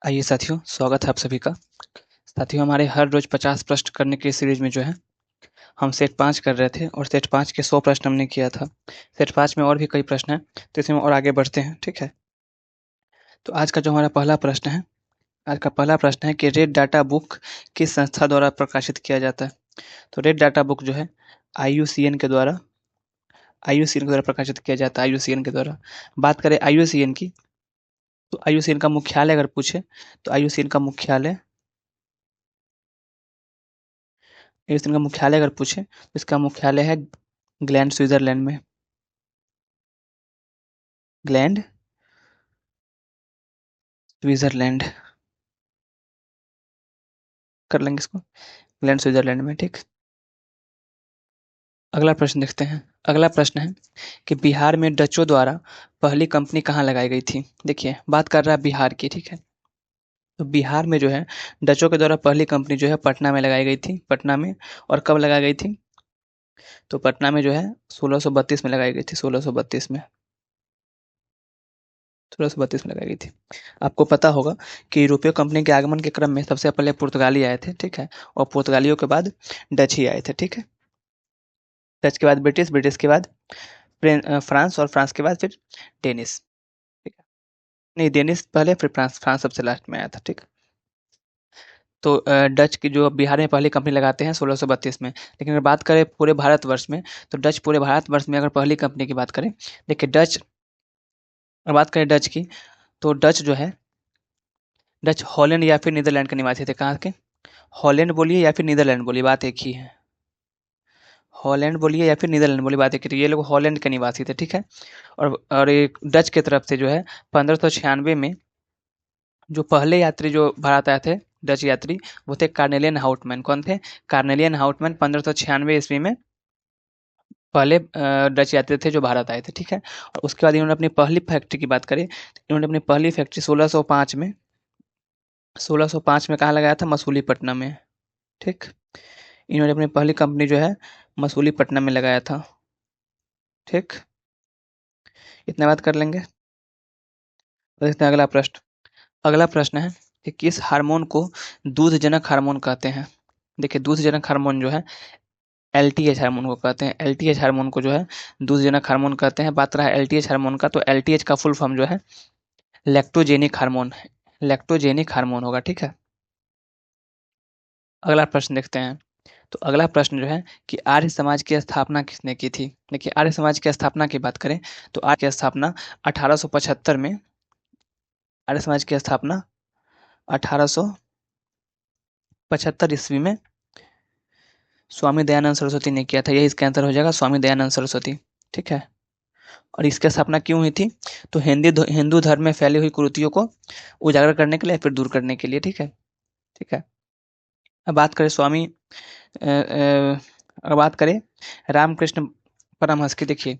आइए साथियों, स्वागत है आप सभी का। साथियों, हमारे हर रोज 50 प्रश्न करने की सीरीज में जो है हम सेट 5 कर रहे थे और सेट 5 के 100 प्रश्न हमने किया था। सेट 5 में और भी कई प्रश्न हैं, तो इसमें और आगे बढ़ते हैं, ठीक है। तो आज का जो हमारा पहला प्रश्न है, आज का पहला प्रश्न है कि रेड डाटा बुक किस संस्था द्वारा प्रकाशित किया जाता है। तो रेड डाटा बुक जो है आईयूसीएन के द्वारा प्रकाशित किया जाता है, आईयूसीएन के द्वारा। बात करें आईयूसीएन की, तो आईयूसीएन का मुख्यालय अगर पूछे तो आईयूसीएन का मुख्यालय अगर पूछे तो इसका मुख्यालय है ग्लैंड, स्विट्जरलैंड में। ग्लैंड, स्विट्जरलैंड कर लेंगे इसको, ग्लैंड स्विट्जरलैंड में, ठीक। अगला प्रश्न देखते हैं। अगला प्रश्न है कि बिहार में डचों द्वारा पहली कंपनी कहाँ लगाई गई थी। देखिए, बात कर रहा है बिहार की, ठीक है। तो बिहार में जो है डचों के द्वारा पहली कंपनी जो है पटना में लगाई गई थी, पटना में। और कब लगाई गई थी? तो पटना में जो है 1632 में लगाई गई थी, 1632 में, 1632 में लगाई गई थी। आपको पता होगा कि यूरोपीय कंपनी के आगमन के क्रम में सबसे पहले पुर्तगाली आए थे, ठीक है। और पुर्तगालियों के बाद डच ही आए थे, ठीक है। डच के बाद ब्रिटिश, ब्रिटिश के बाद फ्रांस, और फ्रांस के बाद फिर डेनिस, ठीक है। नहीं, डेनिस पहले, फिर फ्रांस, फ्रांस सबसे लास्ट में आया था, ठीक। तो डच की जो बिहार में पहली कंपनी लगाते हैं 1632 में। लेकिन अगर बात करें पूरे भारतवर्ष में, तो डच पूरे भारतवर्ष में अगर पहली कंपनी की बात करें, देखिए डच, अगर बात करें डच की, तो डच जो है, डच हॉलैंड या फिर नीदरलैंड के निवासी थे। कहाँ के? हॉलैंड बोलिए या फिर नीदरलैंड बोलिए, बात एक ही है। हॉलैंड बोलिए या फिर नीदरलैंड बोलिए, बात एक ही है। ये लोग हॉलैंड के निवासी थे, ठीक है। और एक डच की तरफ से जो है 1596 में जो पहले यात्री जो भारत आए थे, डच यात्री, वो थे कार्नेलियन हाउटमैन। कौन थे? कार्नेलियन हाउटमैन 1596 ईस्वी में पहले डच यात्री थे जो भारत आए थे, ठीक है। और उसके बाद इन्होंने अपनी पहली फैक्ट्री की बात करें, तो इन्होंने अपनी पहली फैक्ट्री 1605 में कहाँ लगाया था? मसूलीपट्टनम में, ठीक। इन्होंने अपनी पहली कंपनी जो है मसूलीपट्टनम में लगाया था, ठीक। इतना बात कर लेंगे। देखते हैं अगला प्रश्न। अगला प्रश्न है कि किस हार्मोन को दूधजनक हार्मोन कहते हैं। देखिए, दूधजनक हार्मोन जो है एलटीएच हार्मोन को कहते हैं। एलटीएच हार्मोन को जो है दूधजनक हार्मोन कहते हैं। बात रहा है एलटीएच हार्मोन का, तो एलटीएच का फुल फॉर्म जो है लैक्टोजेनिक हार्मोन, लैक्टोजेनिक हार्मोन होगा, ठीक है। अगला प्रश्न देखते हैं। तो अगला प्रश्न जो है कि आर्य समाज की स्थापना किसने की थी। देखिए, आर्य समाज की स्थापना की बात करें तो आर्य की स्थापना 1875 में, आर्य समाज की स्थापना 1875 ईस्वी में स्वामी दयानंद सरस्वती ने किया था। यही इसका आंसर हो जाएगा, स्वामी दयानंद सरस्वती, ठीक है। और इसकी स्थापना क्यों हुई थी? तो हिंदू धर्म में फैली हुई कुरीतियों को उजागर करने के लिए, फिर दूर करने के लिए, ठीक है, ठीक है। अब बात करें अगर बात करें रामकृष्ण परमहंस की, देखिए,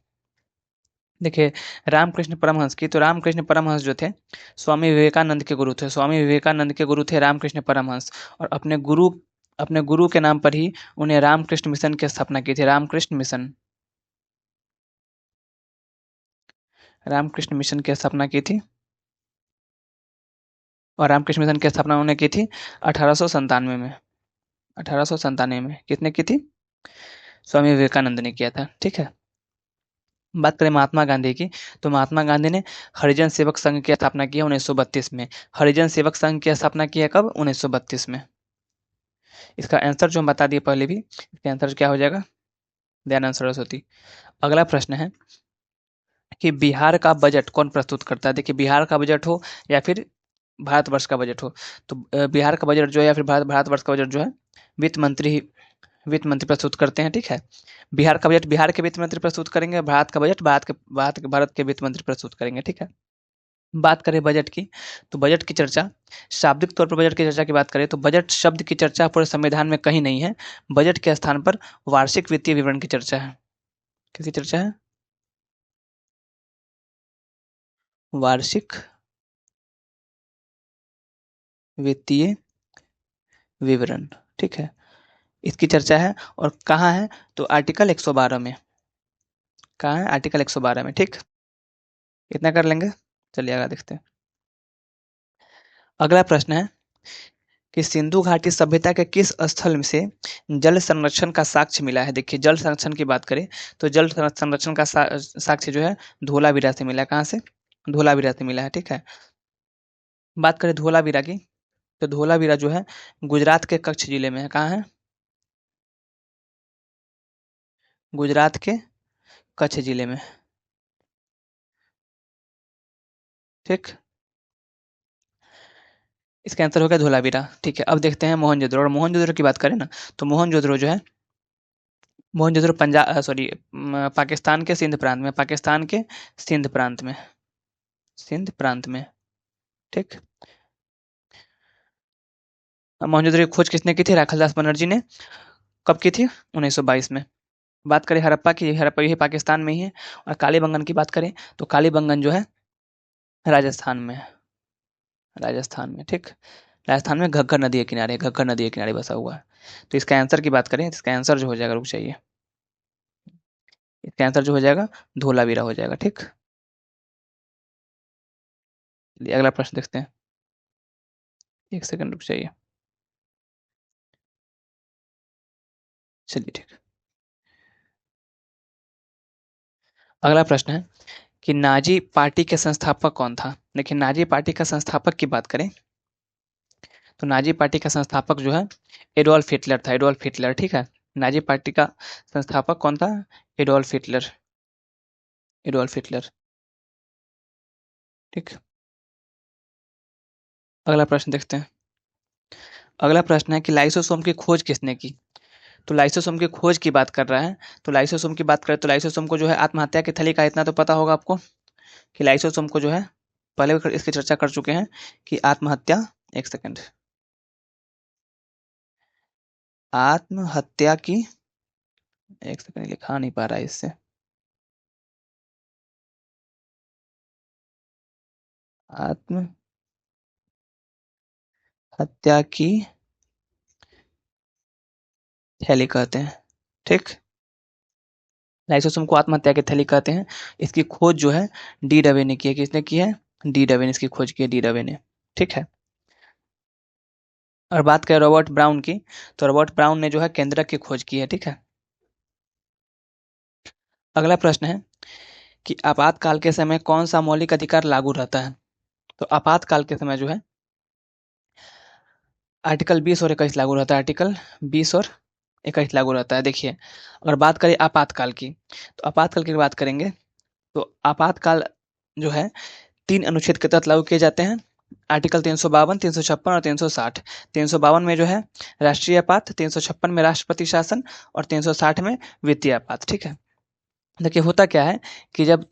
देखिए रामकृष्ण परमहंस की, तो रामकृष्ण परमहंस जो थे स्वामी विवेकानंद के गुरु थे। स्वामी विवेकानंद के गुरु थे रामकृष्ण परमहंस। और अपने गुरु के नाम पर ही उन्हें रामकृष्ण मिशन की स्थापना की थी। रामकृष्ण मिशन, रामकृष्ण मिशन की स्थापना की थी। और रामकृष्ण मिशन की स्थापना उन्होंने की थी 1897 में। 1897 में किसने की थी? स्वामी विवेकानंद ने किया था, ठीक है। बात करें महात्मा गांधी की, तो महात्मा गांधी ने हरिजन सेवक संघ की स्थापना की है 1932 में। हरिजन सेवक संघ की स्थापना की है कब? 1932 में। इसका आंसर जो हम बता दिए पहले भी, इसका आंसर क्या हो जाएगा? दयानंद सरस्वती। अगला प्रश्न है कि बिहार का बजट कौन प्रस्तुत करता है। देखिए, बिहार का बजट हो या फिर भारतवर्ष का बजट हो, तो बिहार का बजट जो है या फिर भारतवर्ष का बजट जो है वित्त मंत्री प्रस्तुत करते हैं, ठीक है। बिहार का बजट बिहार के वित्त मंत्री प्रस्तुत करेंगे, भारत का बजट भारत के वित्त मंत्री प्रस्तुत करेंगे, ठीक है। बात करें बजट की, तो बजट की चर्चा, शाब्दिक तौर पर बजट की चर्चा की बात करें तो बजट शब्द की चर्चा पूरे संविधान में कहीं नहीं है। बजट के स्थान पर वार्षिक वित्तीय विवरण की चर्चा है। किसकी चर्चा है? वार्षिक वित्तीय विवरण, ठीक है, इसकी चर्चा है। और कहाँ है? तो आर्टिकल 112 में। कहाँ है? आर्टिकल 112 में, ठीक। इतना कर लेंगे। चलिए आगे देखते हैं। अगला प्रश्न है कि सिंधु घाटी सभ्यता के किस स्थल से जल संरक्षण का साक्ष्य मिला है। देखिए जल संरक्षण की बात करें तो जल संरक्षण का साक्ष्य जो है धोलावीरा से मिला है। कहाँ से? धोलावीरा से मिला है। ठीक है, बात करें धोलावीरा की तो धोलावीरा जो है गुजरात के कच्छ जिले में है। कहाँ है? गुजरात के कच्छ जिले में। ठीक, इसका आंसर हो गया धोलावीरा। ठीक है, अब देखते हैं मोहनजोदड़ो। और मोहनजोदड़ो की बात करें ना तो मोहनजोदड़ो जो है मोहनजोदड़ो पंजाब सॉरी पाकिस्तान के सिंध प्रांत में, पाकिस्तान के सिंध प्रांत में, सिंध प्रांत में। ठीक, मोहनजोदड़ो की खोज किसने की थी? राखालदास बनर्जी ने। कब की थी? 1922 में। बात करें हड़प्पा की, हड़प्पा ये पाकिस्तान में ही है। और कालीबंगन की बात करें तो कालीबंगन जो है राजस्थान में है, राजस्थान में। ठीक, राजस्थान में घग्गर नदी के किनारे, घग्गर नदी के किनारे बसा हुआ है। तो इसका आंसर की बात करें, इसका आंसर जो हो जाएगा, रुक जाइए, इसका आंसर जो हो जाएगा धोलावीरा हो जाएगा। ठीक, चलिए अगला प्रश्न देखते हैं। एक सेकंड रुक जाइए। चलिए ठीक, अगला प्रश्न है कि नाजी पार्टी के संस्थापक कौन था। देखिए नाजी पार्टी का संस्थापक की बात करें तो नाजी पार्टी का संस्थापक जो है एडोल्फ हिटलर था, एडोल्फ हिटलर। ठीक है, नाजी पार्टी का संस्थापक कौन था? Adolf Hitler, Adolf Hitler. ठीक, अगला प्रश्न देखते हैं। अगला प्रश्न है कि लाइसोसोम की खोज किसने की। तो लाइसोसोम की खोज की बात कर रहा है। तो लाइसोसोम की बात करें तो लाइसोसोम को जो है आत्महत्या की थैली का, इतना तो पता होगा आपको कि लाइसोसोम को जो है, पहले भी इसकी चर्चा कर चुके हैं कि आत्महत्या, एक सेकंड, आत्महत्या की, एक सेकंड लिखा नहीं पा रहा है इससे, आत्महत्या की थैली कहते हैं। ठीक, लाइसोसोम को आत्महत्या की थैली कहते हैं। इसकी खोज जो है डी डवे ने की है। किसने की है? डी डवे ने इसकी खोज की है, डी डवे ने। ठीक है, और बात करें रॉबर्ट ब्राउन की तो रॉबर्ट ब्राउन ने जो है केंद्रक की खोज की है। ठीक है, अगला प्रश्न है कि आपातकाल के समय कौन सा मौलिक अधिकार लागू रहता है। तो आपातकाल के समय जो है आर्टिकल 20 और 21 लागू रहता है, आर्टिकल 20 और 21 लागू रहता है। देखिए अगर बात करें आपातकाल की तो आपातकाल की बात करेंगे तो आपातकाल जो है 3 अनुच्छेद के तहत लागू किए जाते हैं। आर्टिकल 352, 356 और 360। 352 में जो है राष्ट्रीय आपात, 356 में राष्ट्रपति शासन और 360 में वित्तीय आपात। ठीक है, देखिए होता क्या है कि जब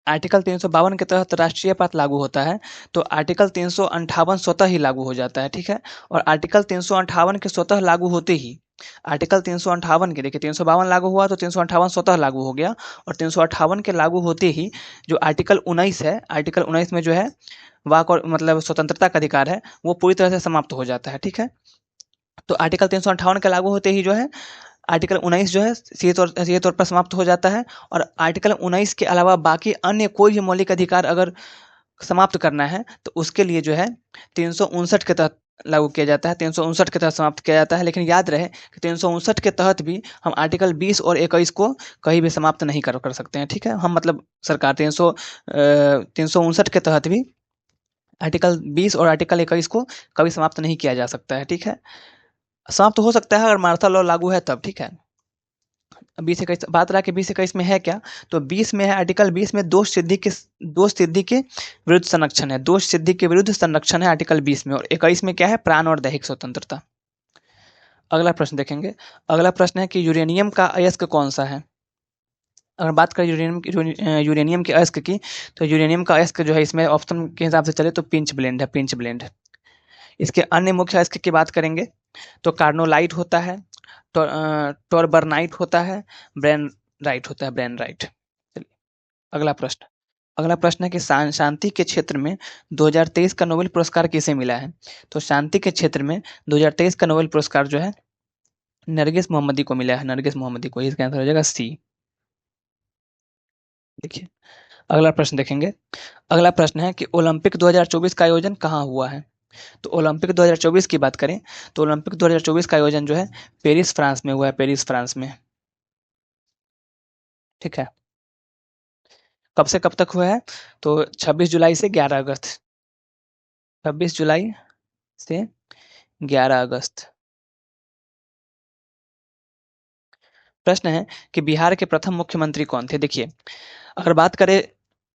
आर्टिकल 352 के तहत राष्ट्रीय आपात लागू होता है तो आर्टिकल 358 स्वतः ही लागू हो जाता है। ठीक है, और आर्टिकल 358 के स्वतः लागू होते ही आर्टिकल 358 के, देखिए 352 लागू हुआ तो 358 स्वतः लागू हो गया, और 358 के लागू होते ही जो आर्टिकल 19 है, आर्टिकल 19 में जो है वाक और मतलब स्वतंत्रता का अधिकार है, वो पूरी तरह से समाप्त हो जाता है। ठीक है, तो आर्टिकल 358 के लागू होते ही जो है आर्टिकल 19 जो है सीधे तौर पर समाप्त हो जाता है। और आर्टिकल 19 के अलावा बाकी अन्य कोई भी मौलिक अधिकार अगर समाप्त करना है तो उसके लिए जो है 359 के तहत लागू किया जाता है, 359 के तहत समाप्त किया जाता है। लेकिन याद रहे कि 359 के तहत भी हम आर्टिकल 20 और 21 को कहीं भी समाप्त नहीं कर सकते हैं। ठीक है, हम मतलब सरकार 359 के तहत भी आर्टिकल 20 और आर्टिकल 21 को कभी समाप्त नहीं किया जा सकता है। ठीक है, समाप्त हो सकता है अगर मार्शल लॉ लागू है तब। ठीक है, 20-21 बात रहा कि 20-21 में है क्या, तो 20 में है, आर्टिकल 20 में दोष सिद्धि के विरुद्ध संरक्षण है, दोष सिद्धि के विरुद्ध संरक्षण है आर्टिकल 20 में। और 21 में क्या है? प्राण और दैहिक स्वतंत्रता। अगला प्रश्न देखेंगे। अगला प्रश्न है कि यूरेनियम का अयस्क कौन सा है। अगर बात करें यूरेनियम के अयस्क की तो यूरेनियम का अयस्क जो है इसमें ऑप्शन के हिसाब से चले तो पिंच ब्लेंड है, पिंच ब्लेंड। इसके अन्य मुख्य अयस्क की बात करेंगे तो कार्नोलाइट होता है, टोरबरनाइट होता है, ब्रेन राइट होता है, ब्रेन राइट। चलिए अगला प्रश्न। अगला प्रश्न है कि शांति के क्षेत्र में 2023 का नोबेल पुरस्कार किसे मिला है। तो शांति के क्षेत्र में 2023 का नोबेल पुरस्कार जो है नरगिस मोहम्मदी को मिला है, नरगिस मोहम्मदी को। इसका आंसर हो जाएगा सी। देखिए अगला प्रश्न देखेंगे। अगला प्रश्न है कि ओलंपिक 2024 का आयोजन कहाँ हुआ है। तो ओलंपिक 2024 की बात करें तो ओलंपिक 2024 का आयोजन जो है पेरिस फ्रांस में हुआ है, पेरिस फ्रांस में। ठीक है। कब से कब तक हुआ है? तो 26 जुलाई से 11 अगस्त। 26 जुलाई से 11 अगस्त। प्रश्न है कि बिहार के प्रथम मुख्यमंत्री कौन थे? देखिए, अगर बात करें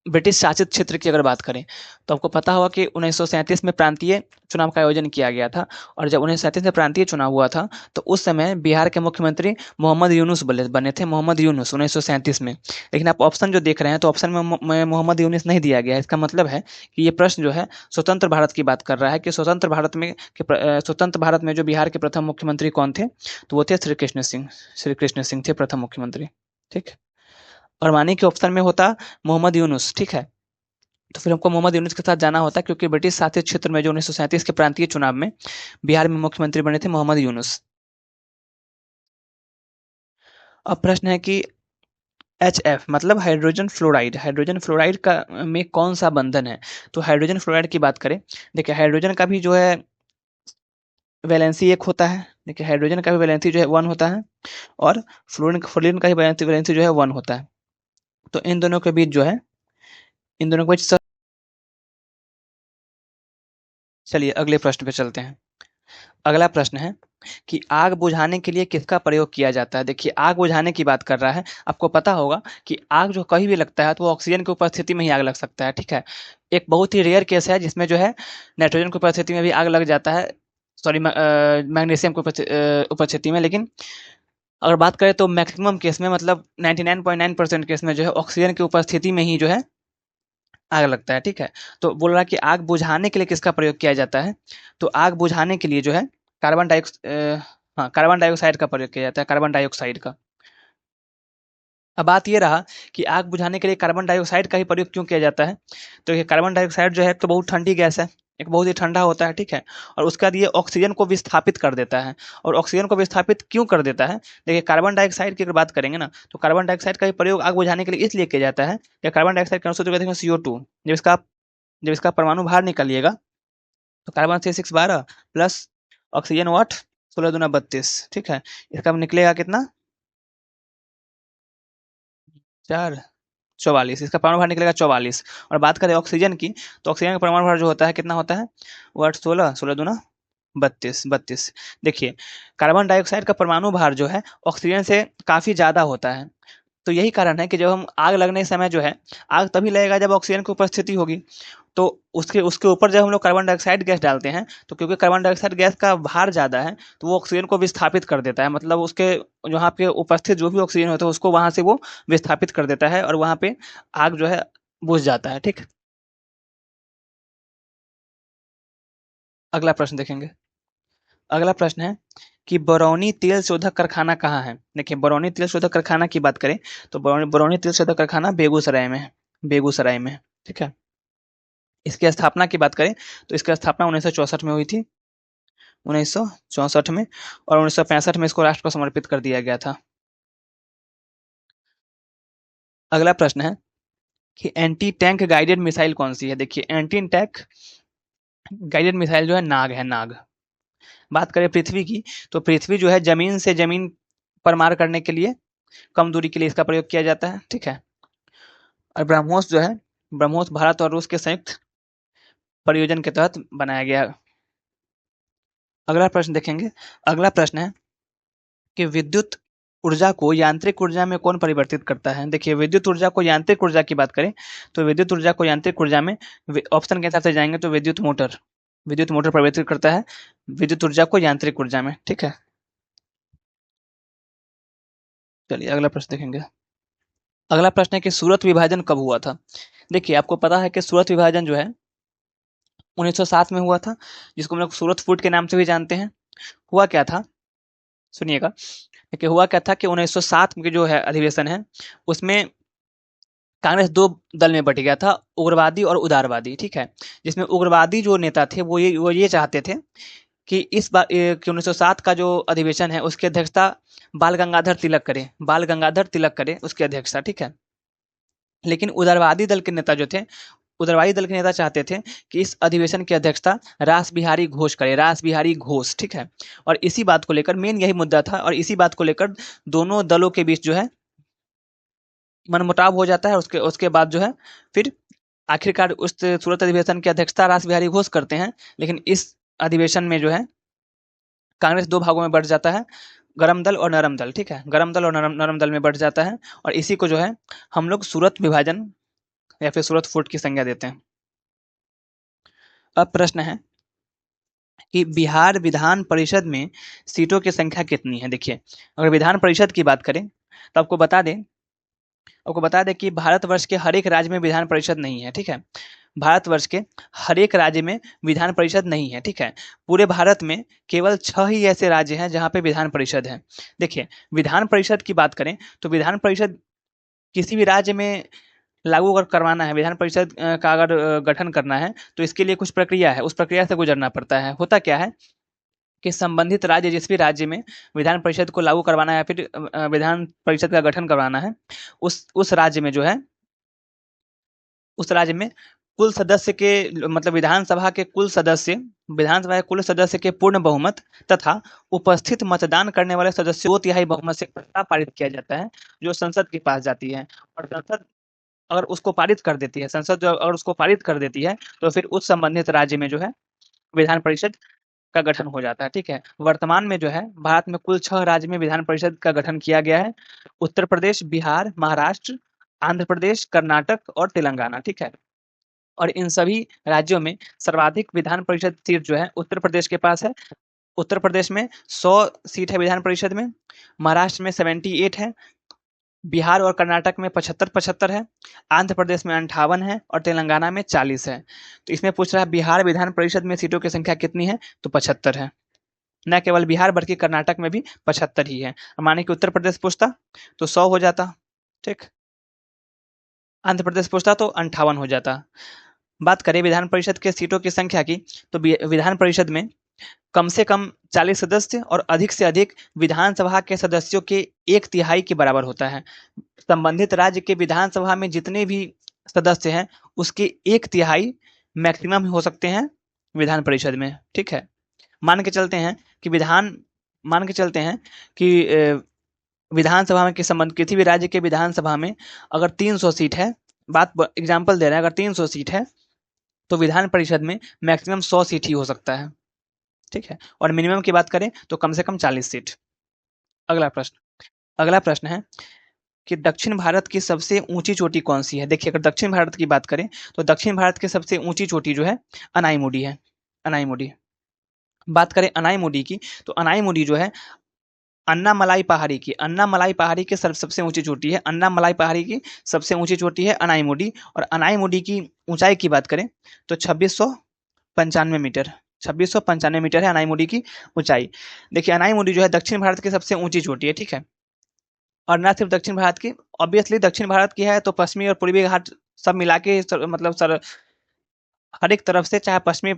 ब्रिटिश शासित क्षेत्र की अगर बात करें तो आपको पता होगा कि 1937 में प्रांतीय चुनाव का आयोजन किया गया था। और जब 1937 में प्रांतीय चुनाव हुआ था तो उस समय बिहार के मुख्यमंत्री मोहम्मद यूनुस बने थे, मोहम्मद यूनुस 1937 में। लेकिन आप ऑप्शन जो देख रहे हैं तो ऑप्शन में मोहम्मद यूनुस नहीं दिया गया है। इसका मतलब है कि ये प्रश्न जो है स्वतंत्र भारत की बात कर रहा है कि स्वतंत्र भारत में जो बिहार के प्रथम मुख्यमंत्री कौन थे, तो वो थे श्री कृष्ण सिंह। श्री कृष्ण सिंह थे प्रथम मुख्यमंत्री। ठीक। और मानिए कि ऑप्शन में होता मोहम्मद यूनुस, ठीक है, तो फिर हमको मोहम्मद यूनुस के साथ जाना होता क्योंकि ब्रिटिश शासित क्षेत्र में जो 1937 के प्रांतीय चुनाव में बिहार में मुख्यमंत्री बने थे मोहम्मद यूनुस। अब प्रश्न है कि HF मतलब हाइड्रोजन फ्लोराइड, हाइड्रोजन फ्लोराइड का में कौन सा बंधन है? तो हाइड्रोजन फ्लोराइड की बात करें, देखिए हाइड्रोजन का भी जो है वैलेंसी एक होता है। देखिए हाइड्रोजन का भी वैलेंसी जो है 1 होता है और फ्लोरीन फ्लोरीन का भी वैलेंसी जो है 1 होता है। तो इन दोनों के बीच जो है, इन दोनों के बीच चलिए अगले प्रश्न पे चलते हैं। अगला प्रश्न है कि आग बुझाने के लिए किसका प्रयोग किया जाता है? देखिए आग बुझाने की बात कर रहा है। आपको पता होगा कि आग जो कहीं भी लगता है तो वो ऑक्सीजन की उपस्थिति में ही आग लग सकता है। ठीक है। एक बहुत ही रेयर केस है जिसमें जो है नाइट्रोजन की उपस्थिति में भी आग लग जाता है, सॉरी मैग्नीशियम की उपस्थिति में। लेकिन अगर बात करें तो मैक्सिमम केस में मतलब 99.9% केस में जो है ऑक्सीजन की उपस्थिति में ही जो है आग लगता है। ठीक है। तो बोल रहा है कि आग बुझाने के लिए किसका प्रयोग किया जाता है? तो आग बुझाने के लिए जो है कार्बन डाइऑक्साइड, हाँ कार्बन डाइऑक्साइड का प्रयोग किया जाता है, कार्बन डाइऑक्साइड का। अब बात ये रहा कि आग बुझाने के लिए कार्बन डाइऑक्साइड का ही प्रयोग क्यों किया जाता है? तो ये कार्बन डाइऑक्साइड जो है तो बहुत ठंडी गैस है, एक बहुत ही ठंडा होता है। ठीक है। और उसके बाद ये ऑक्सीजन को विस्थापित कर देता है। और ऑक्सीजन को विस्थापित क्यों कर देता है? देखिए कार्बन डाइऑक्साइड की अगर बात करेंगे ना तो कार्बन डाइऑक्साइड का ही प्रयोग आग बुझाने के लिए इसलिए किया जाता है कि कार्बन डाइऑक्साइड का अनुसूत्र कहते हैं CO2। जब इसका परमाणु भार निकालिएगा तो कार्बन C612 प्लस ऑक्सीजन वाट 16 दूना 32। ठीक है। इसका निकलेगा कितना? 4 44। इसका परमाणु भार निकलेगा 44। और बात करें ऑक्सीजन की तो ऑक्सीजन का परमाणु भार जो होता है कितना होता है? वाट 16 16 दूना 32। देखिए कार्बन डाइऑक्साइड का परमाणु भार जो है ऑक्सीजन से काफी ज्यादा होता है। तो यही कारण है कि जब हम आग लगने के समय जो है, आग तभी लगेगा जब ऑक्सीजन की उपस्थिति होगी। तो उसके उसके ऊपर जब हम लोग कार्बन डाइऑक्साइड गैस डालते हैं तो क्योंकि कार्बन डाइऑक्साइड गैस का भार ज़्यादा है तो वो ऑक्सीजन को विस्थापित कर देता है, मतलब उसके वहाँ पे उपस्थित जो भी ऑक्सीजन होता है उसको वहाँ से वो विस्थापित कर देता है और वहाँ पे आग जो है बुझ जाता है। ठीक। अगला प्रश्न देखेंगे। अगला प्रश्न है कि बरौनी तेल शोधक कारखाना कहाँ है? देखिए बरौनी तेल शोधक कारखाना की बात करें तो बरौनी तेल शोधक कारखाना बेगूसराय में है, बेगूसराय में। ठीक है। इसकी स्थापना की बात करें तो इसकी स्थापना 1964 में हुई थी, 1964 में। और 1965 में इसको राष्ट्र को समर्पित कर दिया गया था। अगला प्रश्न है कि एंटी टैंक गाइडेड मिसाइल कौन सी है? देखिए एंटी टैंक गाइडेड मिसाइल जो है नाग है, नाग। बात करें पृथ्वी की तो पृथ्वी जो है जमीन से जमीन पर मार करने के लिए कम दूरी के लिए इसका प्रयोग किया जाता है। ठीक है। और ब्रह्मोस जो है, ब्रह्मोस भारत और रूस के संयुक्त परियोजन के तहत बनाया गया। अगला प्रश्न देखेंगे। अगला प्रश्न है कि विद्युत ऊर्जा को यांत्रिक ऊर्जा में कौन परिवर्तित करता है? देखिए विद्युत ऊर्जा को यांत्रिक ऊर्जा की बात करें तो विद्युत ऊर्जा को यांत्रिक ऊर्जा में ऑप्शन के हिसाब से जाएंगे तो विद्युत मोटर, विद्युत मोटर परिवर्तित करता है विद्युत ऊर्जा को यांत्रिक ऊर्जा में। ठीक है। चलिए अगला प्रश्न देखेंगे। अगला प्रश्न है कि सूरत विभाजन कब हुआ था? देखिए आपको पता है कि सूरत विभाजन जो है 1907 में हुआ था, जिसको हम लोग सूरत फूट के नाम से भी जानते हैं। हुआ क्या था, सुनिएगा। देखिए हुआ क्या था कि 1907 के जो है अधिवेशन है उसमें कांग्रेस दो दल में बट गया था, उग्रवादी और उदारवादी। ठीक है। जिसमें उग्रवादी जो नेता थे वो ये चाहते थे कि इस बार कि 1907 का जो अधिवेशन है उसकी अध्यक्षता बाल गंगाधर तिलक करे, बाल गंगाधर तिलक करे उसकी अध्यक्षता। ठीक है। लेकिन उदारवादी दल के नेता जो थे उग्रवादी दल के नेता चाहते थे कि इस अधिवेशन की अध्यक्षता रास बिहारी घोष करे, रास बिहारी घोष, ठीक है। और इसी बात को लेकर मेन यही मुद्दा था, और इसी बात को लेकर दोनों दलों के बीच जो है मनमुटाव हो जाता है। उसके उसके बाद जो है फिर आखिरकार उस सूरत अधिवेशन की अध्यक्षता रास बिहारी घोष करते हैं। लेकिन इस अधिवेशन में जो है कांग्रेस दो भागों में बढ़ जाता है, गरम दल और नरम दल, ठीक है। गरम दल और नरम दल में बढ़ जाता है, और इसी को जो है हम लोग सूरत विभाजन या फिर सूरत फुट की संज्ञा देते हैं। अब प्रश्न है कि बिहार विधान परिषद में सीटों की संख्या कितनी है। देखिए, अगर विधान परिषद की बात करें तो आपको बता दें कि भारतवर्ष के हर एक राज्य में विधान परिषद नहीं है, ठीक है। भारतवर्ष के हर एक राज्य में विधान परिषद नहीं है, ठीक है। पूरे भारत में केवल 6 ही ऐसे राज्य हैं जहाँ पे विधान परिषद है। देखिए, विधान परिषद की बात करें तो विधान परिषद किसी भी राज्य में लागू अगर करवाना है, विधान परिषद का अगर गठन करना है तो इसके लिए कुछ प्रक्रिया है, उस प्रक्रिया से गुजरना पड़ता है। होता क्या है कि संबंधित राज्य, जिस भी राज्य में विधान परिषद को लागू करवाना है या फिर विधान परिषद का गठन करवाना है, उस राज्य में जो है उस राज्य में कुल सदस्य के मतलब विधानसभा के कुल सदस्य के पूर्ण बहुमत तथा उपस्थित मतदान करने वाले सदस्यों 2/3 बहुमत से प्रस्ताव पारित किया जाता है, जो संसद के पास जाती है। और संसद अगर उसको पारित कर देती है, संसद जो अगर उसको पारित कर देती है, तो फिर उस संबंधित राज्य में जो है विधान परिषद का गठन हो जाता है, ठीक है। वर्तमान में जो है भारत में कुल 6 राज्य में विधान परिषद का गठन किया गया है: उत्तर प्रदेश, बिहार, महाराष्ट्र, आंध्र प्रदेश, कर्नाटक और तेलंगाना, ठीक है। और इन सभी राज्यों में सर्वाधिक विधान परिषद सीट जो है उत्तर प्रदेश के पास है। उत्तर प्रदेश में 100 सीट है विधान परिषद में, महाराष्ट्र में 78 है, बिहार और कर्नाटक में 75 है, आंध्र प्रदेश में 58 है और तेलंगाना में 40 है। तो इसमें पूछ रहा है बिहार विधान परिषद में सीटों की संख्या कितनी है, तो 75 है। न केवल बिहार बल्कि कर्नाटक में भी 75 ही है। माने कि उत्तर प्रदेश पूछता तो 100 हो जाता, ठीक। आंध्र प्रदेश पूछता तो 58 हो जाता। बात करें विधान परिषद के सीटों की संख्या की, तो विधान परिषद में कम से कम 40 सदस्य और अधिक से अधिक विधानसभा के सदस्यों के 1/3 के बराबर होता है। संबंधित राज्य के विधानसभा में जितने भी सदस्य हैं उसके 1/3 मैक्सिमम हो सकते हैं विधान परिषद में, ठीक है। मान के चलते हैं कि विधानसभा में किसी भी राज्य के विधानसभा में अगर 300 सीट है, बात एग्जाम्पल दे रहे हैं, अगर 300 सीट है तो विधान परिषद में मैक्सिमम 100 सीट ही हो सकता है, ठीक है। और मिनिमम की बात करें तो कम से कम 40 सीट। अगला प्रश्न है कि दक्षिण भारत की सबसे ऊंची चोटी कौन सी है। देखिए, अगर दक्षिण भारत की बात करें तो दक्षिण भारत की सबसे ऊंची चोटी जो है अनाईमुडी है। अनाईमुडी, बात करें अनाईमुडी की तो अनाईमुडी जो है अन्नामलाई पहाड़ी की सबसे ऊंची चोटी है। अन्नामलाई पहाड़ी की सबसे ऊंची चोटी है अनाईमुडी। और अनाईमुडी की ऊंचाई की बात करें तो 2695 मीटर, 2695 मीटर है अनाईमुडी की ऊंचाई। देखिए, अनाईमुडी जो है दक्षिण भारत की सबसे ऊंची चोटी है, ठीक है। और ना सिर्फ दक्षिण भारत की, ऑब्वियसली दक्षिण भारत की है तो पश्चिमी और पूर्वी घाट सब मिला के मतलब हर एक तरफ से, चाहे पश्चिमी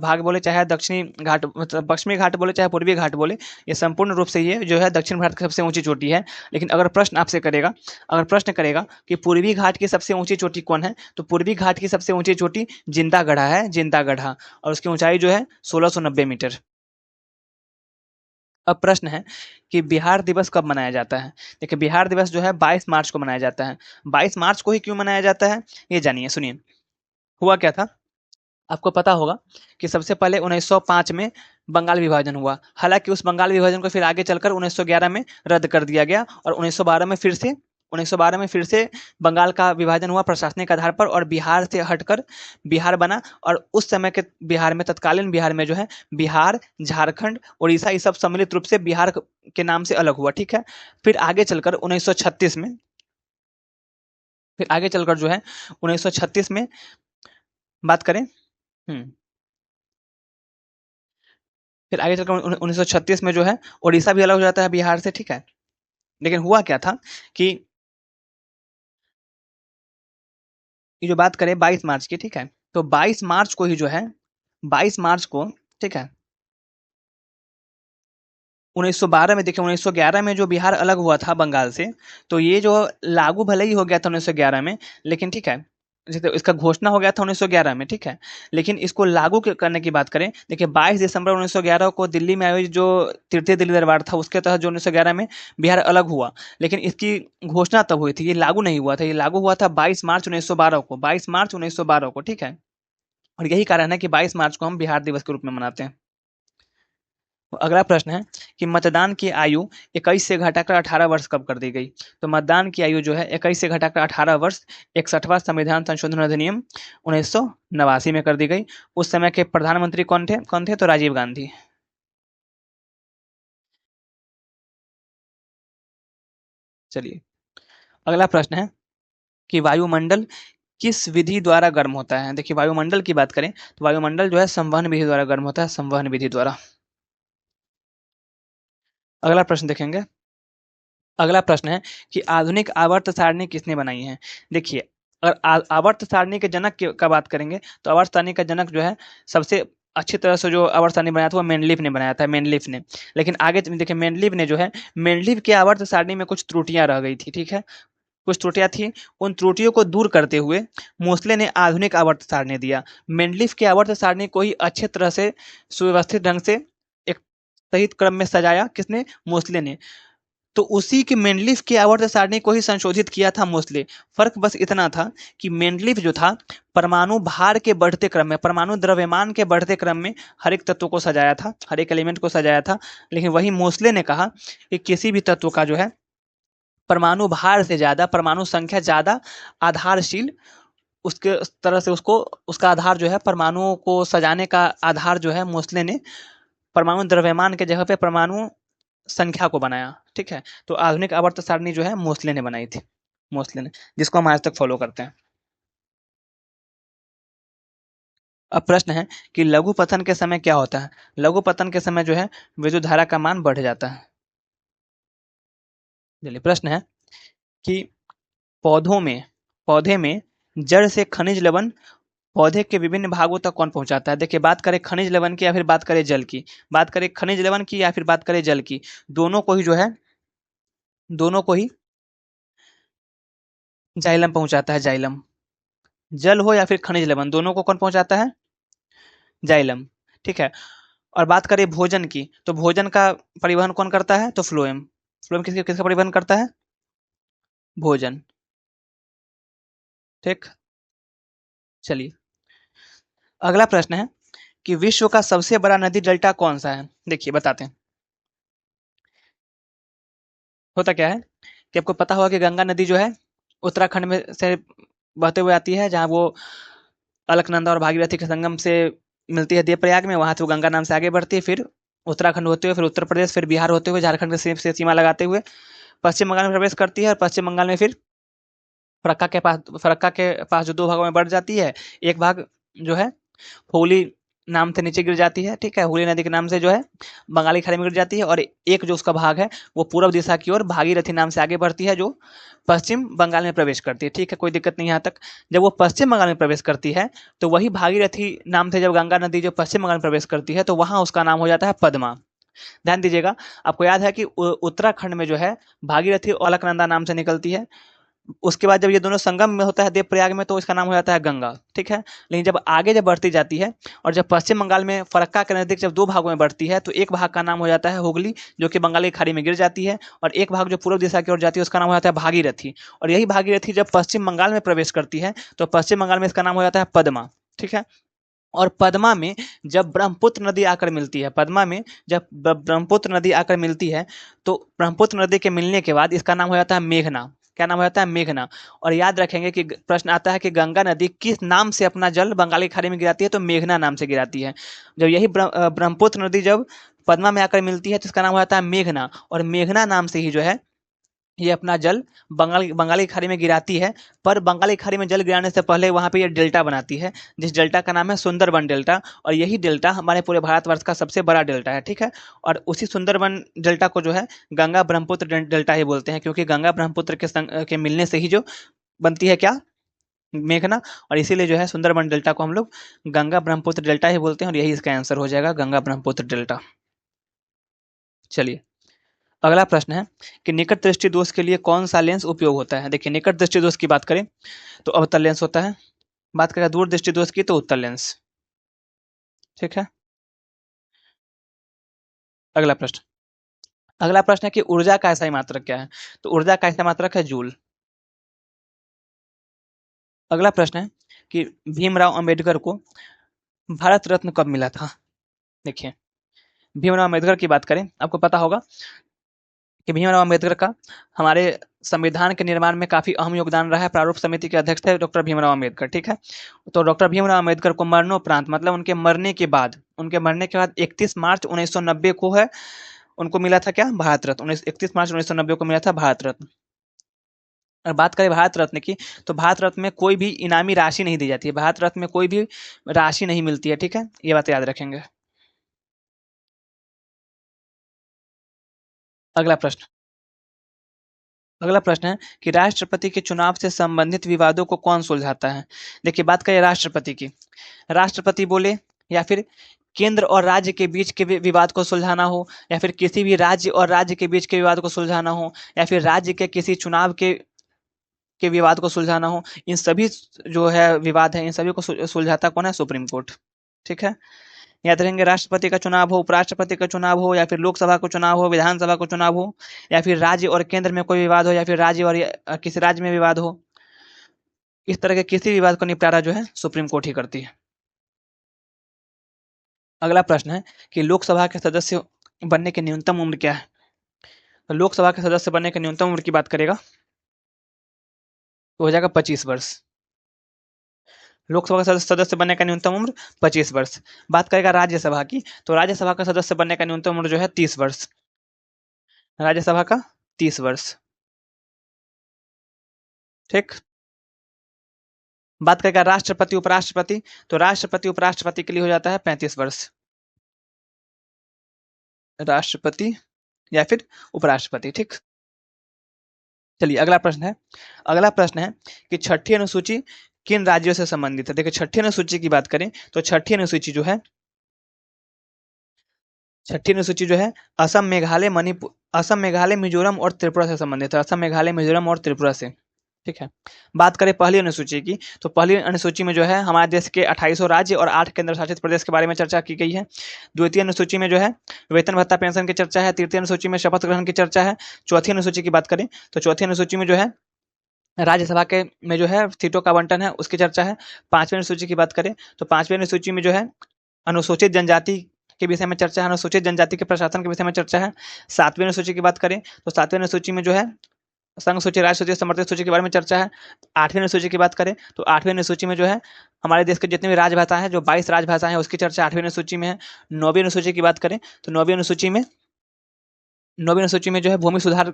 भाग बोले चाहे दक्षिणी घाट, मतलब पश्चिमी घाट बोले चाहे पूर्वी घाट बोले, ये संपूर्ण रूप से ये जो है दक्षिण भारत की सबसे ऊंची चोटी है। लेकिन अगर प्रश्न करेगा कि पूर्वी घाट की सबसे ऊंची चोटी कौन है, तो पूर्वी घाट की सबसे ऊंची चोटी जिंदागढ़ा है, जिंदागढ़ा, और उसकी ऊंचाई जो है 1690 मीटर। अब प्रश्न है कि बिहार दिवस कब मनाया जाता है। देखिए, बिहार दिवस जो है 22 मार्च को मनाया जाता है। 22 मार्च को ही क्यों मनाया जाता है ये जानिए, सुनिए। हुआ क्या था, आपको पता होगा कि सबसे पहले 1905 में बंगाल विभाजन हुआ। हालांकि उस बंगाल विभाजन को फिर आगे चलकर 1911 में रद्द कर दिया गया, और 1912 में फिर से बंगाल का विभाजन हुआ प्रशासनिक आधार पर, और बिहार से हटकर बिहार बना। और उस समय के बिहार में, तत्कालीन बिहार में जो है बिहार, झारखंड, उड़ीसा, ये सब सम्मिलित रूप से बिहार के नाम से अलग हुआ, ठीक है। फिर आगे चलकर 1936 में बात करें, फिर आगे चलकर 1936 में जो है उड़ीसा भी अलग हो जाता है बिहार से, ठीक है। लेकिन हुआ क्या था कि ये जो बात करें 22 मार्च की, ठीक है, तो 22 मार्च को ही जो है 22 मार्च को, ठीक है, 1912 में, देखिए 1911 में जो बिहार अलग हुआ था बंगाल से, तो ये जो लागू भले ही हो गया था 1911 में, लेकिन ठीक है, जैसे इसका घोषणा हो गया था 1911 में, ठीक है, लेकिन इसको लागू करने की बात करें, देखिए 22 दिसंबर 1911 को दिल्ली में आयोजित जो तृतीय दिल्ली दरबार था उसके तहत जो 1911 में बिहार अलग हुआ, लेकिन इसकी घोषणा तब हुई थी, ये लागू नहीं हुआ था, ये लागू हुआ था 22 मार्च 1912 को, 22 मार्च 1912 को, ठीक है। और यही कारण है कि 22 मार्च को हम बिहार दिवस के रूप में मनाते हैं। अगला प्रश्न है कि मतदान की आयु 21 से घटाकर 18 वर्ष कब कर दी गई? तो मतदान की आयु जो है 21 से घटाकर 18 वर्ष 61वां संविधान संशोधन अधिनियम 1989 में कर दी गई। उस समय के प्रधानमंत्री कौन थे? तो राजीव गांधी। चलिए, अगला प्रश्न है कि वायुमंडल किस विधि द्वारा गर्म होता है? देखिए, वायुमंडल की बात करें तो वायुमंडल जो है संवहन विधि द्वारा गर्म होता है, संवहन विधि द्वारा। अगला प्रश्न देखेंगे। अगला प्रश्न है कि आधुनिक आवर्त सारणी किसने बनाई है? देखिए, अगर आवर्त सारणी के जनक का बात करेंगे तो आवर्त सारणी का जनक जो है सबसे अच्छी तरह से जो आवर्त सारणी बनाया था वो मेंडलीव ने बनाया था, मेंडलीव ने। लेकिन आगे देखिए, मेंडलीव ने जो है, मेंडलीव के आवर्त सारणी में कुछ त्रुटियां रह गई थी, ठीक है, कुछ त्रुटियां थी। उन त्रुटियों को दूर करते हुए मोस्ले ने आधुनिक आवर्त सारणी दिया। मेंडलीव के आवर्त सारणी को ही अच्छे तरह से सुव्यवस्थित ढंग से एक सही क्रम में सजाया किसने? मोस्ले ने। तो उसी के मेंडलीव के आवर्त सारणी को ही संशोधित किया था मोस्ले। फर्क बस इतना था कि मेंडलीव जो था परमाणु भार के बढ़ते क्रम में, परमाणु द्रव्यमान के बढ़ते क्रम में हर एक तत्व को सजाया था, हर एक एलिमेंट को सजाया था। लेकिन वही मोस्ले ने कहा कि किसी भी तत्व का जो है परमाणु भार से ज्यादा, परमाणु संख्या ज्यादा आधारशील, उसके तरह से उसको, उसका आधार जो है, परमाणुओं को सजाने का आधार जो है, मोस्ले ने परमाणु द्रव्यमान के जगह पे परमाणु संख्या को बनाया, ठीक है। तो आधुनिक आवर्त सारणी जो है मोस्ले ने बनाई थी, मोस्ले ने, जिसको हम आज तक फॉलो करते हैं। अब प्रश्न है कि लघु पतन के समय क्या होता है? लघु पतन के समय जो है विद्युत धारा का मान बढ़ जाता है। चलिए, प्रश्न है कि पौधों में पौधे में जड़ से खनिज लवण पौधे के विभिन्न भागों तक कौन पहुंचाता है? देखिए, बात करें खनिज लवण की या फिर बात करें जल की, बात करें खनिज लवण की या फिर बात करें जल की, दोनों को ही जो है, दोनों को ही जाइलम पहुंचाता है, जाइलम। जल हो या फिर खनिज लवण, दोनों को कौन पहुंचाता है? जाइलम, ठीक है। और बात करें भोजन की, तो भोजन का परिवहन कौन करता है? तो फ्लोएम। फ्लोएम किसका किसका परिवहन करता है? भोजन, ठीक। चलिए, अगला प्रश्न है कि विश्व का सबसे बड़ा नदी डेल्टा कौन सा है? देखिए, बताते हैं। होता क्या है कि आपको पता होगा कि गंगा नदी जो है उत्तराखंड में से बहते हुए आती है, जहाँ वो अलकनंदा और भागीरथी के संगम से मिलती है देवप्रयाग में, वहां से वो गंगा नाम से आगे बढ़ती है, फिर उत्तराखंड होते हुए, फिर उत्तर प्रदेश, फिर बिहार होते हुए, झारखंड से सीमा लगाते हुए पश्चिम बंगाल में प्रवेश करती है, और पश्चिम बंगाल में फिर फरक्का के पास जो दो भागों में बढ़ जाती है। एक भाग जो है हुगली नाम से नीचे गिर जाती है, ठीक है, हुगली नदी के नाम से जो है बंगाली खाड़ी में गिर जाती है, और एक जो उसका भाग है वो पूर्व दिशा की ओर भागीरथी नाम से आगे बढ़ती है, जो पश्चिम बंगाल में प्रवेश करती है, ठीक है, कोई दिक्कत नहीं यहाँ तक। जब वो पश्चिम बंगाल में प्रवेश करती है तो वही भागीरथी नाम से जब गंगा नदी जो पश्चिम बंगाल में प्रवेश करती है तो वहां उसका नाम हो जाता है पद्मा। ध्यान दीजिएगा, आपको याद है कि उत्तराखंड में जो है भागीरथी अलकनंदा नाम से निकलती है, उसके बाद जब ये दोनों संगम में होता है देवप्रयाग में तो इसका नाम हो जाता है गंगा, ठीक है। लेकिन जब आगे जब बढ़ती जाती है और जब पश्चिम बंगाल में फरक्का के नजदीक जब दो भागों में बढ़ती है तो एक भाग का नाम हो जाता है हुगली, जो कि बंगाल की खाड़ी में गिर जाती है, और एक भाग जो पूर्व दिशा की ओर जाती है उसका नाम हो जाता है भागीरथी, और यही भागीरथी जब पश्चिम बंगाल में प्रवेश करती है तो पश्चिम बंगाल में इसका नाम हो जाता है पद्मा, ठीक है। और पद्मा में जब ब्रह्मपुत्र नदी आकर मिलती है, पद्मा में जब ब्रह्मपुत्र नदी आकर मिलती है तो ब्रह्मपुत्र नदी के मिलने के बाद इसका नाम हो जाता है मेघना। क्या नाम हो जाता है? मेघना। और याद रखेंगे कि प्रश्न आता है कि गंगा नदी किस नाम से अपना जल बंगाली खाड़ी में गिराती है? तो मेघना नाम से गिराती है। जब यही ब्रह्मपुत्र नदी जब पद्मा में आकर मिलती है तो इसका नाम हो जाता है मेघना, और मेघना नाम से ही जो है ये अपना जल बंगाली खाड़ी में गिराती है। पर बंगाली खाड़ी में जल गिराने से पहले वहाँ पे ये डेल्टा बनाती है, जिस डेल्टा का नाम है सुंदरबन डेल्टा, और यही डेल्टा हमारे पूरे भारतवर्ष का सबसे बड़ा डेल्टा है, ठीक है। और उसी सुंदरबन डेल्टा को जो है गंगा ब्रह्मपुत्र डेल्टा ही बोलते हैं, क्योंकि गंगा ब्रह्मपुत्र के मिलने से ही जो बनती है क्या? मेघना। और इसीलिए जो है सुंदरबन डेल्टा को हम लोग गंगा ब्रह्मपुत्र डेल्टा ही बोलते हैं, और यही इसका आंसर हो जाएगा, गंगा ब्रह्मपुत्र डेल्टा। चलिए, अगला प्रश्न है कि निकट दृष्टि दोष के लिए कौन सा लेंस उपयोग होता है? देखिए, निकट दृष्टि दोष की बात करें तो अवतल लेंस होता है, बात करेगा दूरदृष्टि दोष की तो उत्तल लेंस। ठीक है, अगला प्रश्न। अगला प्रश्न है कि ऊर्जा का ऐसा मात्रक क्या है? तो ऊर्जा का ऐसा मात्रक है जूल। अगला प्रश्न है कि भीमराव अंबेडकर को भारत रत्न कब मिला था? देखिए, भीमराव अंबेडकर की बात करें, आपको पता होगा कि भीमराव अंबेडकर का हमारे संविधान के निर्माण में काफी अहम योगदान रहा है। प्रारूप समिति के अध्यक्ष थे डॉक्टर भीमराव अंबेडकर। ठीक है, तो डॉक्टर भीमराव अंबेडकर को मरणोपरांत, मतलब उनके मरने के बाद 31 मार्च 1990 को है, उनको मिला था क्या? भारत रत्न। 31 मार्च 1990 को मिला था भारत रत्न। और बात करें भारत रत्न की, तो भारत रत्न में कोई भी इनामी राशि नहीं दी जाती है, भारत रत्न में कोई भी राशि नहीं मिलती है। ठीक है, ये बात याद रखेंगे। अगला प्रश्न। अगला प्रश्न है कि राष्ट्रपति के चुनाव से संबंधित विवादों को कौन सुलझाता है? देखिए, बात करें राष्ट्रपति की, राष्ट्रपति बोले या फिर केंद्र और राज्य के बीच के विवाद को सुलझाना हो, या फिर किसी भी राज्य और राज्य के बीच के विवाद को सुलझाना हो, या फिर राज्य के किसी चुनाव के विवाद को सुलझाना हो, इन सभी जो है विवाद है, इन सभी को सुलझाता कौन है? Supreme court. ठीक है, याद रखेंगे, राष्ट्रपति का चुनाव हो, उपराष्ट्रपति का चुनाव हो, या फिर लोकसभा का चुनाव हो, विधानसभा का चुनाव हो, या फिर राज्य और केंद्र में कोई विवाद हो, या फिर राज्य और किसी राज्य में विवाद हो, इस तरह के किसी विवाद को निपटारा जो है सुप्रीम कोर्ट ही करती है। अगला प्रश्न है कि लोकसभा के सदस्य बनने की न्यूनतम उम्र क्या है? तो लोकसभा के सदस्य बनने की न्यूनतम उम्र की बात करेगा तो हो जाएगा 25 वर्ष। लोकसभा का सदस्य बनने का न्यूनतम उम्र 25 वर्ष। बात करेगा राज्यसभा की, तो राज्यसभा का सदस्य बनने का न्यूनतम उम्र जो है 30 वर्ष। राज्यसभा का 30 वर्ष। ठीक, बात करेगा राष्ट्रपति उपराष्ट्रपति, तो राष्ट्रपति उपराष्ट्रपति के लिए हो जाता है 35 वर्ष। राष्ट्रपति या फिर उपराष्ट्रपति। ठीक, चलिए अगला प्रश्न है। अगला प्रश्न है कि छठी अनुसूची किन राज्यों से संबंधित है? देखिए, छठी अनुसूची की बात करें तो छठी अनुसूची जो है असम, मेघालय, मणिपुर, असम, मेघालय, मिजोरम और त्रिपुरा से संबंधित है। असम, मेघालय, मिजोरम और त्रिपुरा से। ठीक है, बात करें पहली अनुसूची की, तो पहली अनुसूची में जो है हमारे देश के 2800 राज्य और 8 केंद्र शासित प्रदेश के बारे में चर्चा की गई है। द्वितीय अनुसूची में जो है वेतन भत्ता पेंशन की चर्चा है। तृतीय अनुसूची में शपथ ग्रहण की चर्चा है। चौथी अनुसूची की बात करें तो चौथी अनुसूची में जो है राज्यसभा के में जो है सीटों का आवंटन है, उसकी चर्चा है। पांचवी अनुसूची की बात करें तो पांचवी अनुसूची में जो है अनुसूचित जनजाति के विषय में चर्चा है, अनुसूचित जनजाति के प्रशासन के विषय में चर्चा है। सातवीं अनुसूची की बात करें तो सातवीं अनुसूची में जो है संघ सूची, राज्य सूची, समर्थित सूची के बारे में चर्चा है। आठवीं अनुसूची की बात करें तो आठवीं अनुसूची में जो है हमारे देश के जितने भी राजभाषा हैं, जो 22 राजभाषा हैं, उसकी चर्चा आठवीं अनुसूची में है। नौवीं अनुसूची की बात करें तो नौवीं अनुसूची में जो है भूमि सुधार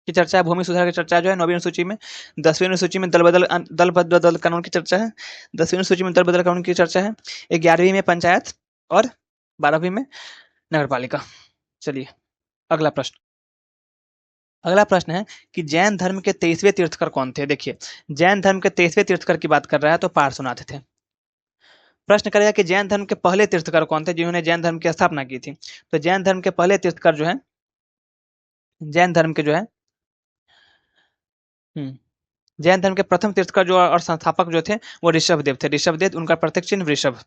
की चर्चा है। भूमि सुधार की चर्चा जो है नौवीं अनुसूची में। 10वीं अनुसूची में दल बदल कानून की चर्चा है। 10वीं अनुसूची में दल बदल कानून की चर्चा है। 11वीं में पंचायत और 12वीं में नगर पालिका। चलिए अगला प्रश्न। अगला प्रश्न है कि जैन धर्म के 23वें तीर्थकर कौन थे? देखिए, जैन धर्म के 23वें तीर्थकर की बात कर रहा है तो पार्श्वनाथ थे। प्रश्न करेगा कि जैन धर्म के पहले तीर्थकर कौन थे जिन्होंने जैन धर्म की स्थापना की थी? तो जैन धर्म के पहले तीर्थकर जो है जैन धर्म के जो है जैन धर्म के प्रथम तीर्थकर जो और संस्थापक जो थे वो ऋषभदेव थे। ऋषभदेव, उनका प्रतीक चिन्ह वृषभ।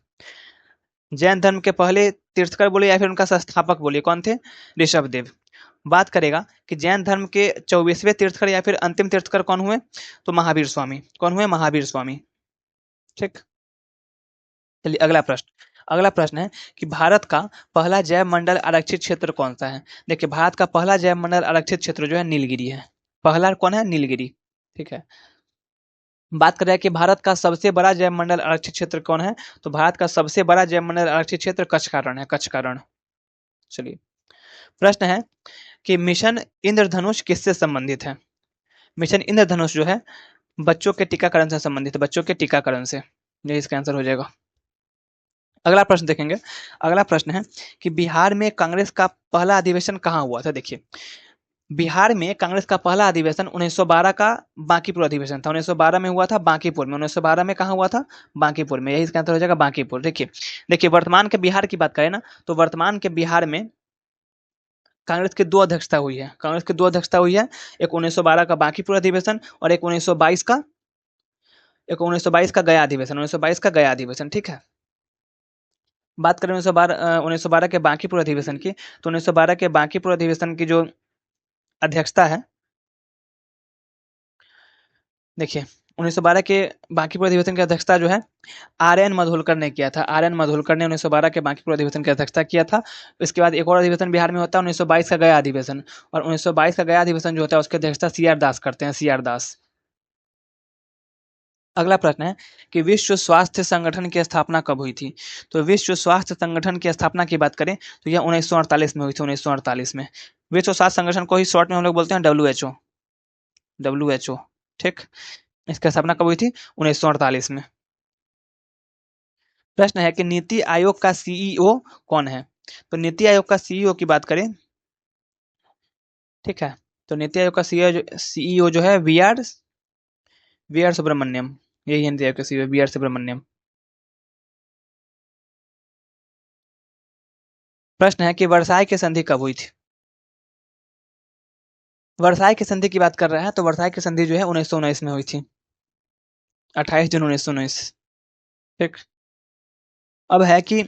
जैन धर्म के पहले तीर्थकर बोले या फिर उनका संस्थापक बोले, कौन थे? ऋषभदेव। बात करेगा कि जैन धर्म के 24वें तीर्थकर या फिर अंतिम तीर्थकर कौन हुए? तो महावीर स्वामी। कौन हुए? महावीर स्वामी। ठीक, चलिए अगला प्रश्न। अगला प्रश्न है कि भारत का पहला जैव मंडल आरक्षित क्षेत्र कौन सा है? देखिए, भारत का पहला जैव मंडल आरक्षित क्षेत्र जो है नीलगिरी है। पहला कौन है? नीलगिरी। ठीक है, बात कर रहे हैं कि भारत का सबसे बड़ा जैव मंडल आरक्षित क्षेत्र कौन है? तो भारत का सबसे बड़ा जैव मंडल आरक्षित क्षेत्र कच्छ का रण है। कच्छ का रण। चलिए, प्रश्न है कि मिशन इंद्रधनुष किससे संबंधित है? मिशन इंद्रधनुष जो है बच्चों के टीकाकरण से संबंधित है। बच्चों के टीकाकरण से, ये इसका आंसर हो जाएगा। अगला प्रश्न देखेंगे। अगला प्रश्न है कि बिहार में कांग्रेस का पहला अधिवेशन कहाँ हुआ था? देखिए, बिहार में कांग्रेस का पहला अधिवेशन 1912 का बांकीपुर अधिवेशन था। 1912 में हुआ था बांकीपुर में। 1912 में कहाँ हुआ था? बांकीपुर में। यही इसका आंसर हो जाएगा, बांकीपुर। देखिए देखिए, वर्तमान के बिहार की बात करें ना तो वर्तमान के बिहार में कांग्रेस की दो अध्यक्षता हुई है। कांग्रेस की दो अध्यक्षता हुई है, एक 1912 का बांकीपुर अधिवेशन और एक 1922 का एक 1922 का गया अधिवेशन, 1922 का गया अधिवेशन, ठीक है। बात करें 1912 के बांकीपुर अधिवेशन की, तो 1912 के बांकीपुर अधिवेशन की जो अध्यक्षता है, देखिए 1912 के बांकीपुर अधिवेशन की अध्यक्षता जो है आर एन मधुलकर ने किया था। आर एन मधुलकर ने 1912 के बांकीपुर अधिवेशन की अध्यक्षता किया था। इसके बाद एक और अधिवेशन बिहार में होता है 1922 का गया अधिवेशन, और 1922 का गया अधिवेशन जो होता है उसकी अध्यक्षता सी आर दास करते हैं, सी आर दास। अगला प्रश्न है कि विश्व स्वास्थ्य संगठन की स्थापना कब हुई थी? तो विश्व स्वास्थ्य संगठन की स्थापना की बात करें तो यह 1948 में हुई थी, 1948 में। विश्व स्वास्थ्य संगठन को ही शॉर्ट में हम लोग बोलते हैं WHO, WHO, ठीक। इसकी स्थापना कब हुई थी? 1948 में। प्रश्न है कि नीति आयोग का CEO कौन है? तो नीति आयोग का CEO की बात करें, ठीक है, तो नीति आयोग का CEO जो है वी आर सुब्रमण्यम, यही है नीति आयोग का CEO, वी आर सुब्रमण्यम। प्रश्न है कि वर्साई की संधि कब हुई थी? वर्साई की संधि की बात कर रहा है, तो वर्साई की संधि जो है 1919 में हुई थी, 28 जून 1919, ठीक। अब है कि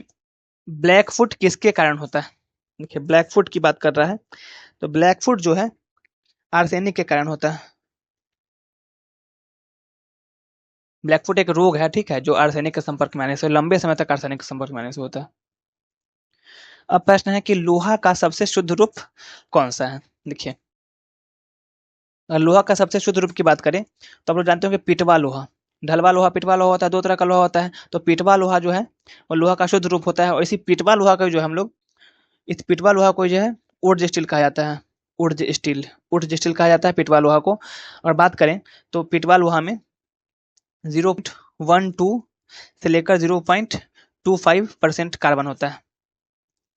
ब्लैकफुट किसके कारण होता है? देखिए ब्लैकफुट की बात कर रहा है, तो ब्लैकफुट जो है आर्सेनिक के कारण होता है। ब्लैकफुट एक रोग है, ठीक है, जो आर्सेनिक के संपर्क में आने से, लंबे समय तक आर्सेनिक के संपर्क में आने से होता है। अब प्रश्न है कि लोहा का सबसे शुद्ध रूप कौन सा है? देखिए अगर लोहा का सबसे शुद्ध रूप की बात करें तो आप लोग जानते हो कि पिटवा लोहा, ढलवा लोहा, पिटवा लोहा होता है, दो तरह का लोहा होता है। तो पिटवा लोहा जो है वो लोहा का शुद्ध रूप होता है, और इसी पिटवा लोहा का जो हम लोग, इस पिटवा लोहा को जो है ऊर्ज स्टील कहा जाता है, ऊर्ज स्टील कहा जाता है पिटवा लोहा को। और बात करें तो पिटवा लोहा में 0.12 से लेकर 0.25% कार्बन होता है,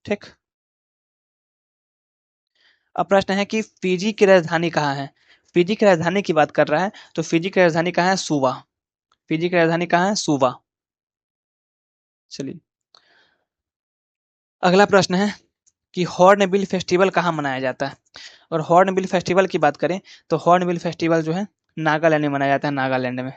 ठीक। अब प्रश्न है कि फिजी की राजधानी कहाँ है? फिजी की राजधानी की बात कर रहा है, तो फिजी की राजधानी कहाँ है? सुवा। फिजी की राजधानी कहाँ है? सुवा। चलिए अगला प्रश्न है कि हॉर्नबिल फेस्टिवल कहाँ मनाया जाता है? और हॉर्नबिल फेस्टिवल की बात करें तो हॉर्नबिल फेस्टिवल जो है नागालैंड में मनाया जाता है, नागालैंड में।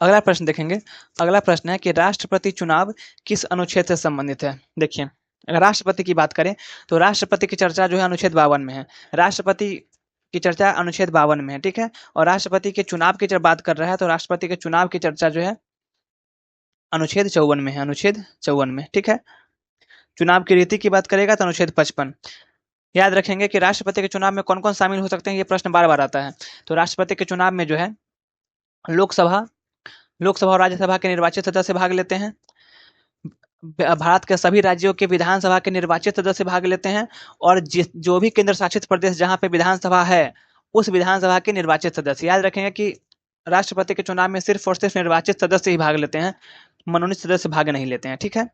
अगला प्रश्न देखेंगे। अगला प्रश्न है कि राष्ट्रपति चुनाव किस अनुच्छेद से संबंधित है? देखिए अगर राष्ट्रपति की बात करें तो राष्ट्रपति की चर्चा जो है अनुच्छेद 52 में है। राष्ट्रपति की चर्चा अनुच्छेद 52 में है, ठीक है। और राष्ट्रपति के चुनाव की जब बात कर रहा है तो राष्ट्रपति के चुनाव की चर्चा जो है अनुच्छेद 54 में है, अनुच्छेद 54 में, ठीक है। चुनाव की रीति की बात करेगा तो अनुच्छेद 55। याद रखेंगे कि राष्ट्रपति के चुनाव में कौन कौन शामिल हो सकते हैं, ये प्रश्न बार बार आता है। तो राष्ट्रपति के चुनाव में जो है लोकसभा लोकसभा और राज्यसभा के निर्वाचित सदस्य भाग लेते हैं। भारत के सभी राज्यों के विधानसभा के निर्वाचित सदस्य भाग लेते हैं, और जो भी केंद्र शासित प्रदेश जहां पे विधानसभा है उस विधानसभा के निर्वाचित सदस्य। याद रखेंगे कि राष्ट्रपति के चुनाव में सिर्फ और सिर्फ निर्वाचित सदस्य ही भाग लेते हैं, मनोनीत सदस्य भाग नहीं लेते हैं, ठीक है।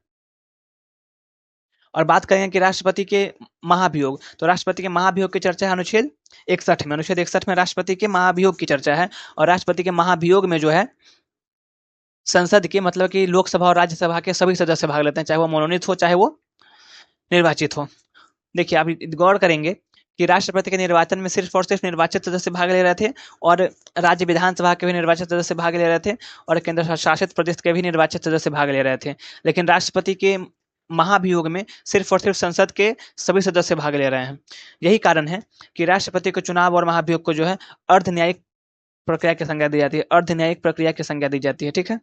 और बात करेंगे कि राष्ट्रपति के महाभियोग, तो राष्ट्रपति के महाभियोग की चर्चा है अनुच्छेद 61 में। अनुच्छेद 61 में राष्ट्रपति के महाभियोग की चर्चा है, और राष्ट्रपति के महाभियोग में जो है संसद के, मतलब कि लोकसभा और राज्यसभा के सभी सदस्य भाग लेते हैं, चाहे वो मनोनीत हो चाहे वो निर्वाचित हो। देखिए आप गौर करेंगे कि राष्ट्रपति के निर्वाचन में सिर्फ और सिर्फ निर्वाचित सदस्य भाग ले रहे थे, और राज्य विधानसभा के भी निर्वाचित सदस्य भाग ले रहे थे, और केंद्र शासित प्रदेश के भी निर्वाचित सदस्य भाग ले रहे थे। लेकिन राष्ट्रपति के महाभियोग में सिर्फ और सिर्फ संसद के सभी सदस्य भाग ले रहे हैं। यही कारण है कि राष्ट्रपति के चुनाव और महाभियोग को जो है अर्ध न्यायिक प्रक्रिया की संज्ञा दी जाती है, अर्ध न्यायिक प्रक्रिया की संज्ञा दी जाती है, ठीक है।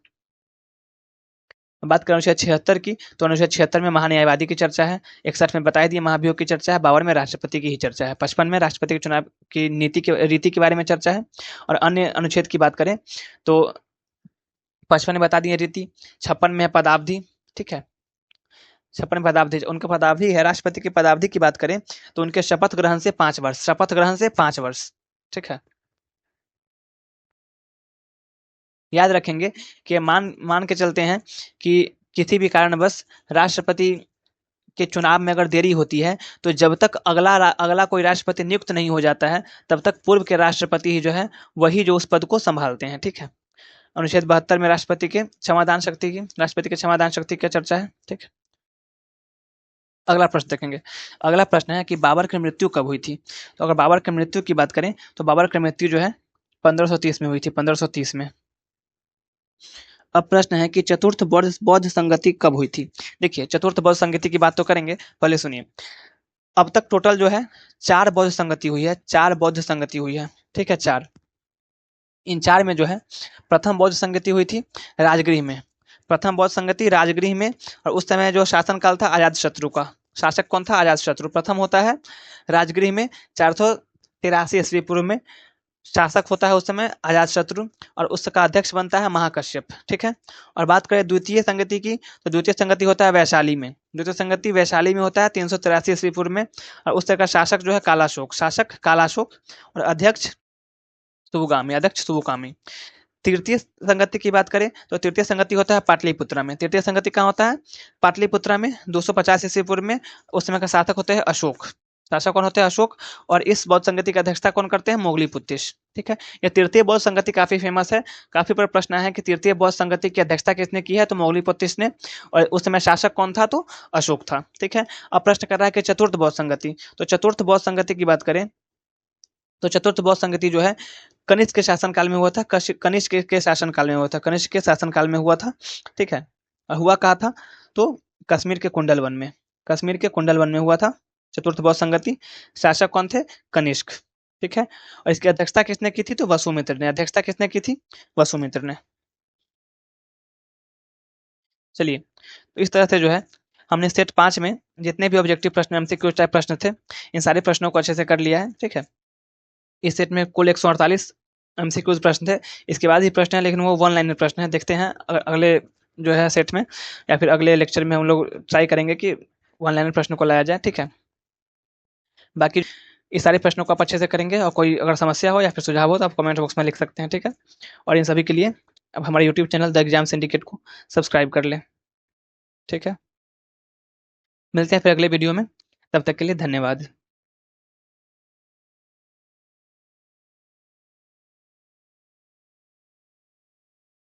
बात करें अनुच्छेद 76 की, तो अनुच्छेद 76 में महान्यायवादी की चर्चा है, 61 में बताई दी महाभियोग की चर्चा है, 52 में राष्ट्रपति की ही चर्चा है, 55 में राष्ट्रपति के चुनाव की रीति के बारे में चर्चा है। और अन्य अनुच्छेद की बात करें तो 55 में बता दी है रीति, 56 में है पदावधि, ठीक है। 56 में पदावधि, उनका पदावधि है, राष्ट्रपति की पदावधि की बात करें तो उनके शपथ ग्रहण से 5 वर्ष, शपथ ग्रहण से 5 वर्ष, ठीक है। याद रखेंगे कि मान मान के चलते हैं कि किसी भी कारणवश राष्ट्रपति के चुनाव में अगर देरी होती है तो जब तक अगला कोई राष्ट्रपति नियुक्त नहीं हो जाता है तब तक पूर्व के राष्ट्रपति ही जो है वही जो उस पद को संभालते हैं, ठीक है। अनुच्छेद 72 में राष्ट्रपति की क्षमादान शक्ति की चर्चा है, ठीक है। अगला प्रश्न देखेंगे। अगला प्रश्न है कि बाबर की मृत्यु कब हुई थी? तो अगर बाबर की मृत्यु की बात करें तो बाबर की मृत्यु जो है 1530 में हुई थी, 1530 में। अब प्रश्न है कि चतुर्थ बौद्ध बौद्ध संगति कब हुई थी? देखिए, चतुर्थ बौद्ध संगति की बात तो करेंगे, पहले सुनिए। अब तक टोटल जो है 4 बौद्ध संगति हुई है, 4 बौद्ध संगति हुई है, ठीक है, 4। इन 4 में जो है प्रथम बौद्ध संगति हुई थी राजगृह में। प्रथम बौद्ध संगति राजगृह में, और उस समय जो शासन काल था अजातशत्रु का। शासक कौन था? अजातशत्रु। प्रथम होता है राजगृह में 483 ईस्वी पूर्व में। शासक होता है उस समय अजातशत्रु, और उसका अध्यक्ष बनता है महाकश्यप, ठीक है। और बात करें द्वितीय संगति की, तो द्वितीय संगति होता है वैशाली में। द्वितीय संगति वैशाली में होता है 383 ईस्वी पूर्व में, और उस तरह का शासक जो है कालाशोक, शासक कालाशोक, और अध्यक्ष सुबुगामी, अध्यक्ष सुबुगामी। तृतीय संगति की बात करें तो तृतीय संगति होता है पाटलिपुत्रा में। तृतीय संगति कहाँ होता है? पाटलिपुत्रा में, 250 ईस्वी पूर्व में। उस समय का शासक होते हैं अशोक, शासक कौन होते हैं? अशोक। और इस बौद्ध संगति की अध्यक्षता कौन करते हैं? मोगलीपुत्तिश, ठीक है। यह तृतीय बौद्ध संगति काफी फेमस है। काफी बार प्रश्न है कि तृतीय बौद्ध संगति की अध्यक्षता किसने की है? तो मोगलीपुत्तिश ने। और उस समय शासक कौन था? तो अशोक था, ठीक है। अब प्रश्न कर रहा है कि चतुर्थ बौद्ध संगति, तो चतुर्थ बौद्ध संगति की बात करें तो चतुर्थ बौद्ध संगति जो है कनिष्क के शासनकाल में हुआ था। कनिष्क के शासनकाल में हुआ था, कनिष्क के शासनकाल में हुआ था, ठीक है। और हुआ कहाँ था? तो कश्मीर के कुंडल वन में, कश्मीर के कुंडल वन में हुआ था चतुर्थ बौद्ध संगति। शासक कौन थे? कनिष्क, ठीक है। और इसकी अध्यक्षता किसने की थी? तो वसुमित्र ने। अध्यक्षता किसने की थी? वसुमित्र ने। चलिए, तो इस तरह से जो है हमने सेट 5 में जितने भी ऑब्जेक्टिव प्रश्न, एमसीक्यू टाइप प्रश्न थे, इन सारे प्रश्नों को अच्छे से कर लिया है, ठीक है। इस सेट में कुल 148 एमसीक्यूज प्रश्न थे। इसके बाद ही प्रश्न है, लेकिन वो वन लाइनर प्रश्न है। देखते हैं अगले जो है सेट में, या फिर अगले लेक्चर में हम लोग ट्राई करेंगे कि वन लाइनर प्रश्न को लाया जाए, ठीक है। बाकी इस सारे प्रश्नों को आप अच्छे से करेंगे, और कोई अगर समस्या हो या फिर सुझाव हो तो आप कमेंट बॉक्स में लिख सकते हैं, ठीक है। और इन सभी के लिए अब हमारे YouTube channel the exam syndicate को सब्सक्राइब कर लें, ठीक है। मिलते हैं फिर अगले वीडियो में, तब तक के लिए धन्यवाद।